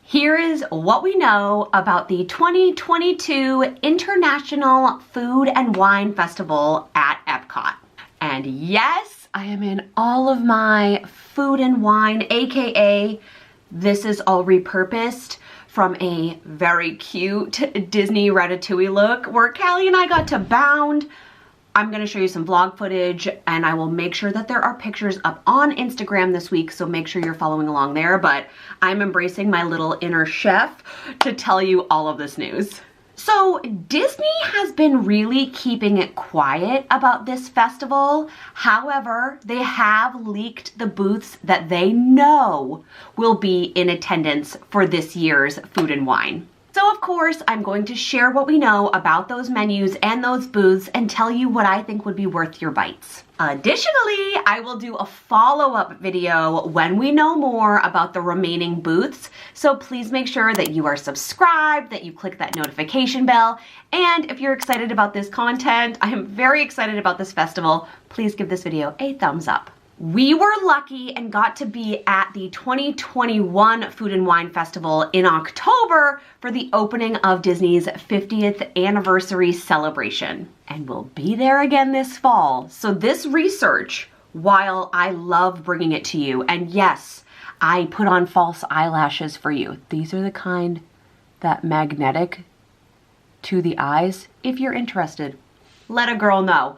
Here is what we know about the 2022 International Food and Wine Festival at Epcot. And yes, I am in all of my food and wine, aka this is all repurposed from a very cute Disney Ratatouille look where Callie and I got to bound. I'm gonna show you some vlog footage and I will make sure that there are pictures up on Instagram this week, so make sure you're following along there, but I'm embracing my little inner chef to tell you all of this news. So Disney has been really keeping it quiet about this festival. However, they have leaked the booths that they know will be in attendance for this year's Food and Wine. So of course, I'm going to share what we know about those menus and those booths and tell you what I think would be worth your bites. Additionally, I will do a follow-up video when we know more about the remaining booths. So please make sure that you are subscribed, that you click that notification bell. And if you're excited about this content, I am very excited about this festival, please give this video a thumbs up. We were lucky and got to be at the 2021 Food and Wine Festival in October for the opening of Disney's 50th anniversary celebration. And we'll be there again this fall. So this research, while I love bringing it to you, and yes, I put on false eyelashes for you. These are the kind that magnetic to the eyes. If you're interested, let a girl know.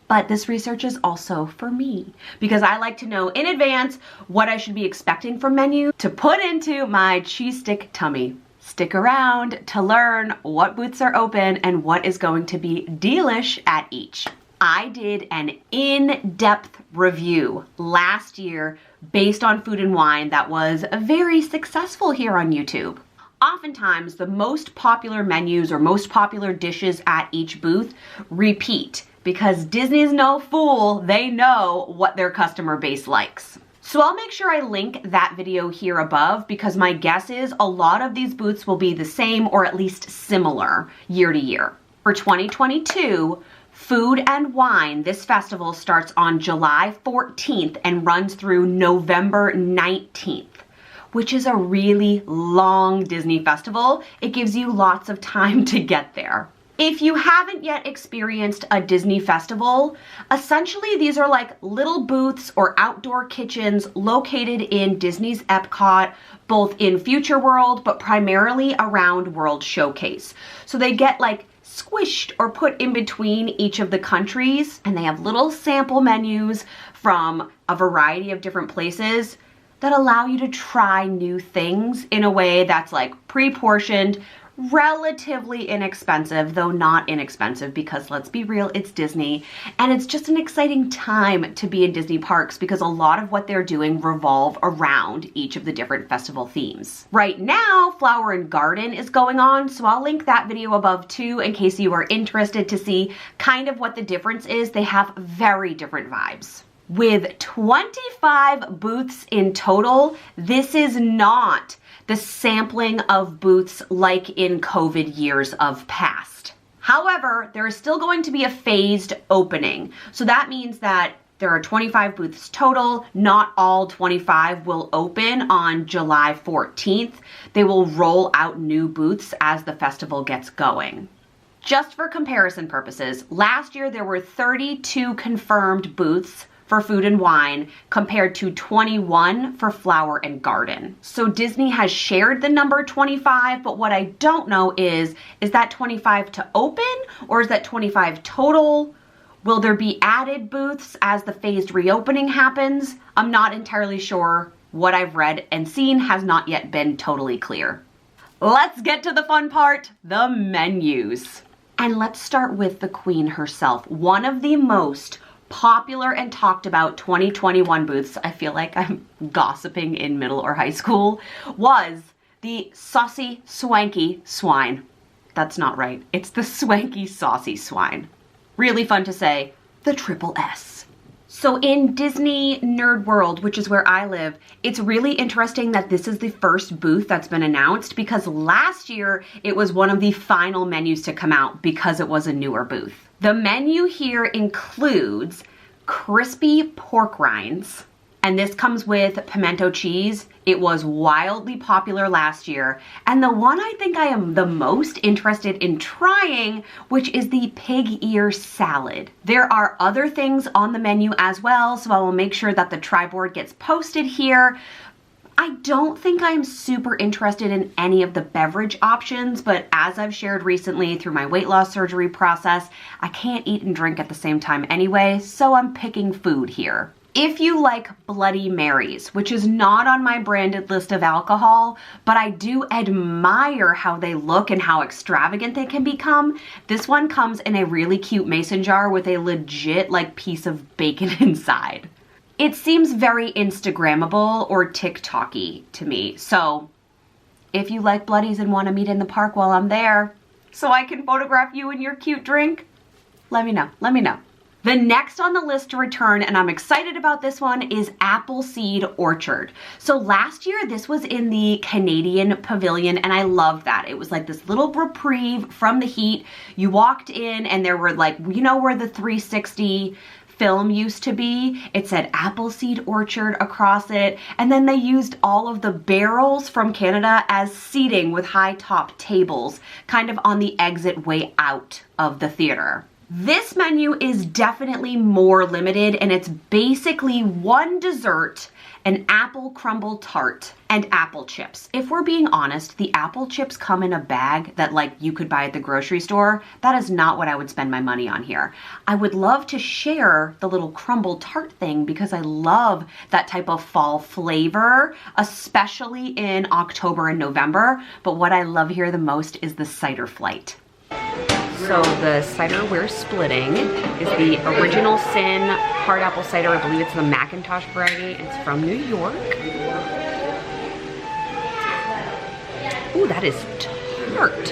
But this research is also for me because I like to know in advance what I should be expecting from menu to put into my cheese stick tummy. Stick around to learn what booths are open and what is going to be delish at each. I did an in-depth review last year based on Food and Wine that was very successful here on YouTube. Oftentimes, the most popular menus or most popular dishes at each booth repeat because Disney's no fool, they know what their customer base likes. So I'll make sure I link that video here above because my guess is a lot of these booths will be the same or at least similar year to year. For 2022, Food and Wine, this festival starts on July 14th and runs through November 19th. Which is a really long Disney festival. It gives you lots of time to get there. If you haven't yet experienced a Disney festival, essentially these are like little booths or outdoor kitchens located in Disney's Epcot, both in Future World, but primarily around World Showcase. So they get like squished or put in between each of the countries, and they have little sample menus from a variety of different places that allow you to try new things in a way that's like pre-portioned, relatively inexpensive, though not inexpensive because let's be real, it's Disney. And it's just an exciting time to be in Disney parks because a lot of what they're doing revolve around each of the different festival themes. Right now, Flower and Garden is going on, so I'll link that video above too in case you are interested to see kind of what the difference is. They have very different vibes. With 25 booths in total, this is not the sampling of booths like in COVID years of past. However, there is still going to be a phased opening. So that means that there are 25 booths total. Not all 25 will open on July 14th. They will roll out new booths as the festival gets going. Just for comparison purposes, last year there were 32 confirmed booths for Food and Wine compared to 21 for Flower and Garden. So Disney has shared the number 25, but what I don't know is that 25 to open or is that 25 total? Will there be added booths as the phased reopening happens? I'm not entirely sure. What I've read and seen has not yet been totally clear. Let's get to the fun part, the menus. And let's start with the Queen herself, one of the most popular and talked about 2021 booths, I feel like I'm gossiping in middle or high school, was the Saucy Swanky Swine. That's not right. It's the Swanky Saucy Swine. Really fun to say, the triple S. So in Disney Nerd World, which is where I live, it's really interesting that this is the first booth that's been announced because last year it was one of the final menus to come out because it was a newer booth. The menu here includes crispy pork rinds And this comes with pimento cheese. It was wildly popular last year. And the one I think I am the most interested in trying, which is the pig ear salad. There are other things on the menu as well, so I will make sure that the try board gets posted here. I don't think I'm super interested in any of the beverage options, but as I've shared recently through my weight loss surgery process, I can't eat and drink at the same time anyway, so I'm picking food here. If you like Bloody Marys, which is not on my branded list of alcohol, but I do admire how they look and how extravagant they can become, this one comes in a really cute mason jar with a legit piece of bacon inside. It seems very Instagrammable or TikTok-y to me, so if you like Bloodies and want to meet in the park while I'm there so I can photograph you and your cute drink, let me know. The next on the list to return, and I'm excited about this one, is Appleseed Orchard. So last year, this was in the Canadian Pavilion, and I loved that. It was like this little reprieve from the heat. You walked in, and there were you know where the 360 film used to be? It said Appleseed Orchard across it, and then they used all of the barrels from Canada as seating with high top tables, kind of on the exit way out of the theater. This menu is definitely more limited, and it's basically one dessert, an apple crumble tart, and apple chips. If we're being honest, the apple chips come in a bag that you could buy at the grocery store. That is not what I would spend my money on here. I would love to share the little crumble tart thing because I love that type of fall flavor, especially in October and November. But what I love here the most is the cider flight. So the cider we're splitting is the Original Sin hard apple cider. I believe it's the Macintosh variety. It's from New York. Ooh, that is tart.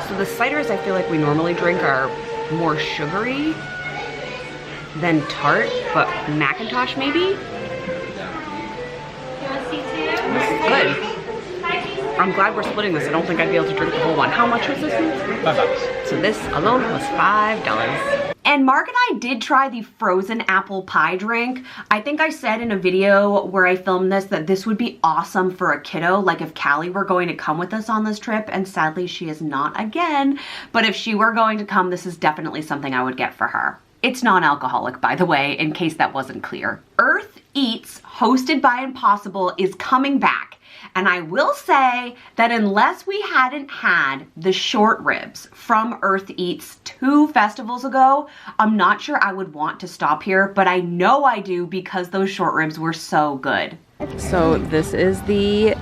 So the ciders I feel like we normally drink are more sugary than tart, but Macintosh maybe? This is good. I'm glad we're splitting this. I don't think I'd be able to drink the whole one. How much was this one? $5. So this alone was $5. And Mark and I did try the frozen apple pie drink. I think I said in a video where I filmed this that this would be awesome for a kiddo, like if Callie were going to come with us on this trip, and sadly she is not again. But if she were going to come, this is definitely something I would get for her. It's non-alcoholic, by the way, in case that wasn't clear. Earth Eats, hosted by Impossible, is coming back. And I will say that unless we hadn't had the short ribs from Earth Eats 2 festivals ago, I'm not sure I would want to stop here, but I know I do because those short ribs were so good. So this is the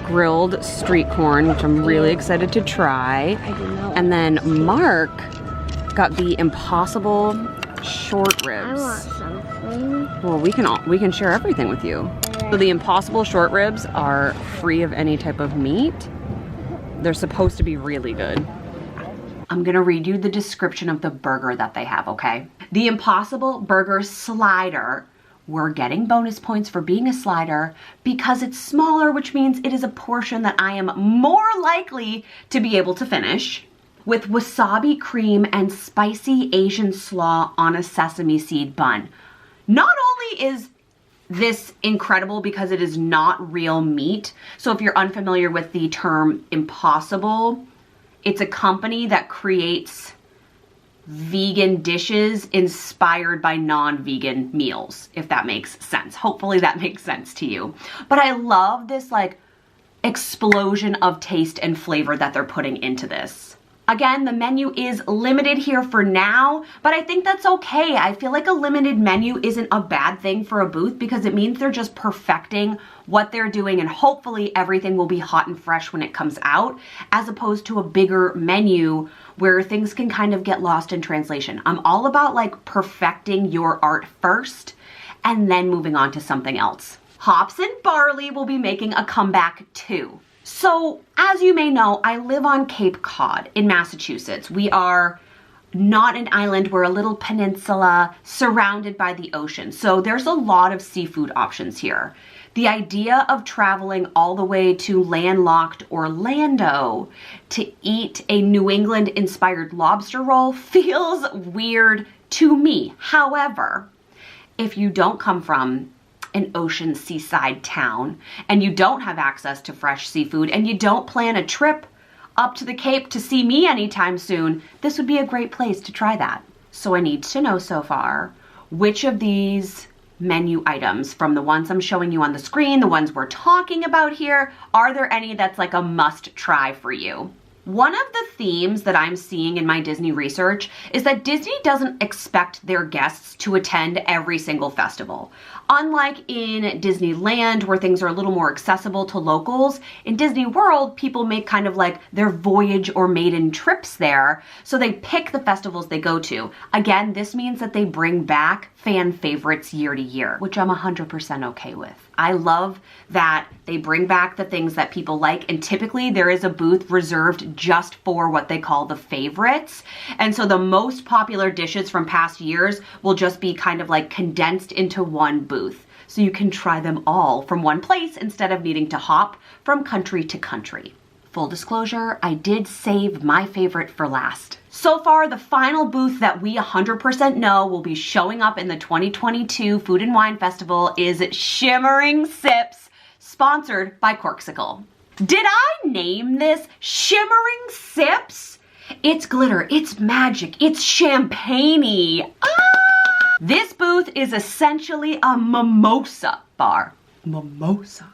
grilled street corn, which I'm really excited to try. And then Mark got the Impossible short ribs. I want something. Well, we can share everything with you. So the Impossible short ribs are free of any type of meat. They're supposed to be really good. I'm gonna read you the description of the burger that they have, okay? The Impossible Burger Slider. We're getting bonus points for being a slider because it's smaller, which means it is a portion that I am more likely to be able to finish. With wasabi cream and spicy Asian slaw on a sesame seed bun. Not only is this incredible because it is not real meat. So if you're unfamiliar with the term Impossible, it's a company that creates vegan dishes inspired by non-vegan meals, if that makes sense. Hopefully that makes sense to you. But I love this explosion of taste and flavor that they're putting into this. Again, the menu is limited here for now, but I think that's okay. I feel like a limited menu isn't a bad thing for a booth because it means they're just perfecting what they're doing, and hopefully everything will be hot and fresh when it comes out, as opposed to a bigger menu where things can kind of get lost in translation. I'm all about perfecting your art first and then moving on to something else. Hops and barley will be making a comeback too. So, as you may know, I live on Cape Cod in Massachusetts. We are not an island, we're a little peninsula surrounded by the ocean. So there's a lot of seafood options here. The idea of traveling all the way to landlocked Orlando to eat a New England inspired lobster roll feels weird to me. However, if you don't come from an ocean seaside town and you don't have access to fresh seafood and you don't plan a trip up to the Cape to see me anytime soon, this would be a great place to try that. So I need to know so far, which of these menu items, from the ones I'm showing you on the screen, the ones we're talking about here, are there any that's like a must try for you? One of the themes that I'm seeing in my Disney research is that Disney doesn't expect their guests to attend every single festival. Unlike in Disneyland, where things are a little more accessible to locals, in Disney World, people make kind of like their voyage or maiden trips there, so they pick the festivals they go to. Again, this means that they bring back fan favorites year to year, which I'm 100% okay with. I love that they bring back the things that people like, and typically there is a booth reserved just for what they call the favorites. And so the most popular dishes from past years will just be kind of like condensed into one booth. So you can try them all from one place instead of needing to hop from country to country. Full disclosure, I did save my favorite for last. So far, the final booth that we 100% know will be showing up in the 2022 Food and Wine Festival is Shimmering Sips, sponsored by Corksicle. Did I name this Shimmering Sips? It's glitter, it's magic, it's champagne-y. This booth is essentially a mimosa bar. Mimosa.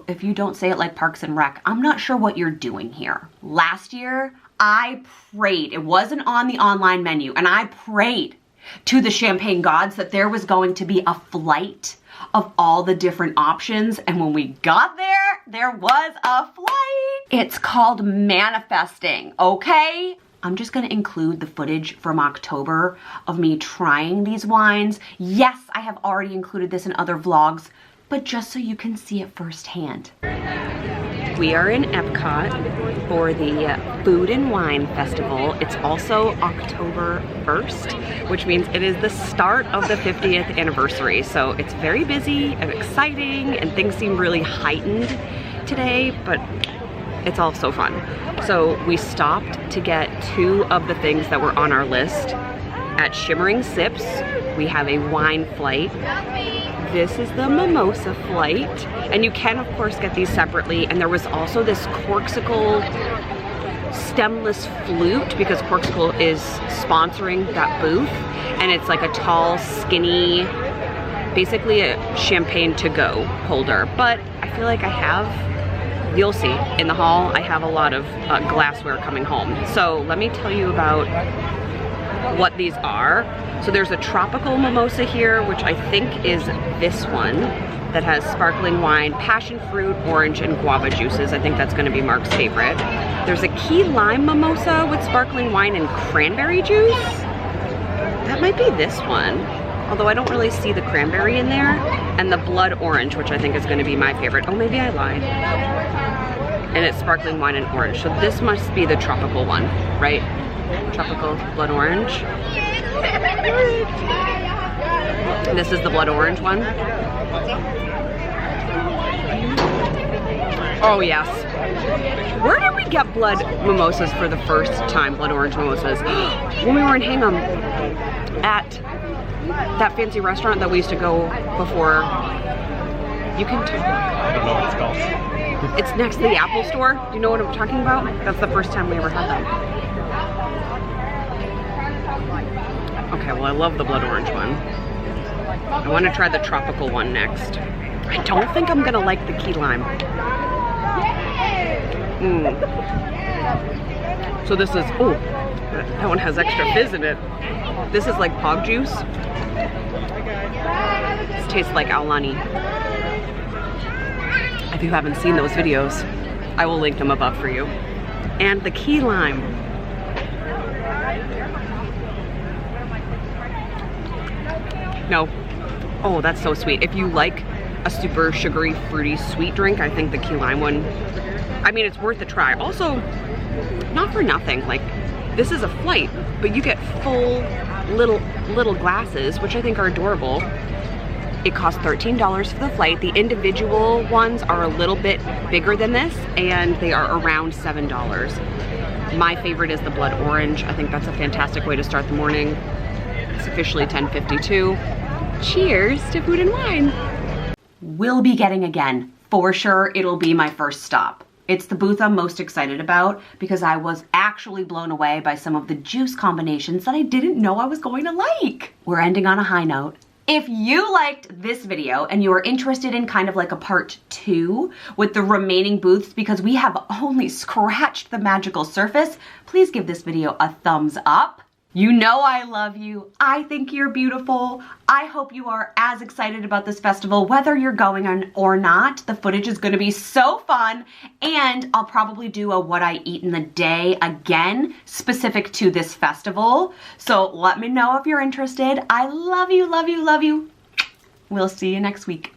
If you don't say it like Parks and Rec, I'm not sure what you're doing here. Last year, I prayed, it wasn't on the online menu, and I prayed to the champagne gods that there was going to be a flight of all the different options, and when we got there, there was a flight. It's called manifesting, okay? I'm just gonna include the footage from October of me trying these wines. Yes, I have already included this in other vlogs, but just so you can see it firsthand. We are in Epcot for the Food and Wine Festival. It's also October 1st, which means it is the start of the 50th anniversary. So it's very busy and exciting, and things seem really heightened today, but it's all so fun. So we stopped to get two of the things that were on our list. At Shimmering Sips, we have a wine flight. This is the mimosa flight, and you can of course get these separately. And there was also this Corksicle stemless flute, because Corksicle is sponsoring that booth, and it's like a tall, skinny, basically a champagne to go holder. But I feel like I have, you'll see in the haul, I have a lot of glassware coming home. So let me tell you about what these are. So there's a tropical mimosa here, which I think is this one, that has sparkling wine, passion fruit, orange, and guava juices. I think that's gonna be Mark's favorite. There's a key lime mimosa with sparkling wine and cranberry juice. That might be this one, although I don't really see the cranberry in there. And the blood orange, which I think is gonna be my favorite. Oh, maybe I lied. And it's sparkling wine and orange. So this must be the tropical one, right? Tropical blood orange. This is the blood orange one. Oh yes. Where did we get blood mimosas for the first time? Blood orange mimosas. When we were in Hingham at that fancy restaurant that we used to go before. You can talk. I don't know what it's called. It's next to the Apple store. Do you know what I'm talking about? That's the first time we ever had them. Okay, well I love the blood orange one. I want to try the tropical one next. I don't think I'm gonna like the key lime. So this is, oh, that one has extra fizz in it. This is like pog juice. This tastes like Aulani. If you haven't seen those videos, I will link them above for you. And the key lime. No. Oh, that's so sweet. If you like a super sugary, fruity, sweet drink, I think the key lime one, I mean, it's worth a try. Also, not for nothing, like, this is a flight, but you get full little glasses, which I think are adorable. It costs $13 for the flight. The individual ones are a little bit bigger than this, and they are around $7. My favorite is the blood orange. I think that's a fantastic way to start the morning. It's officially 10:52. cheers to food and wine. Will be getting again. For sure, it'll be my first stop. It's the booth I'm most excited about because I was actually blown away by some of the juice combinations that I didn't know I was going to like. We're ending on a high note. If you liked this video and you are interested in kind of like a part 2 with the remaining booths, because we have only scratched the magical surface, please give this video a thumbs up. You know I love you. I think you're beautiful. I hope you are as excited about this festival, whether you're going on or not. The footage is gonna be so fun, and I'll probably do a what I eat in the day again, specific to this festival. So let me know if you're interested. I love you, love you, love you. We'll see you next week.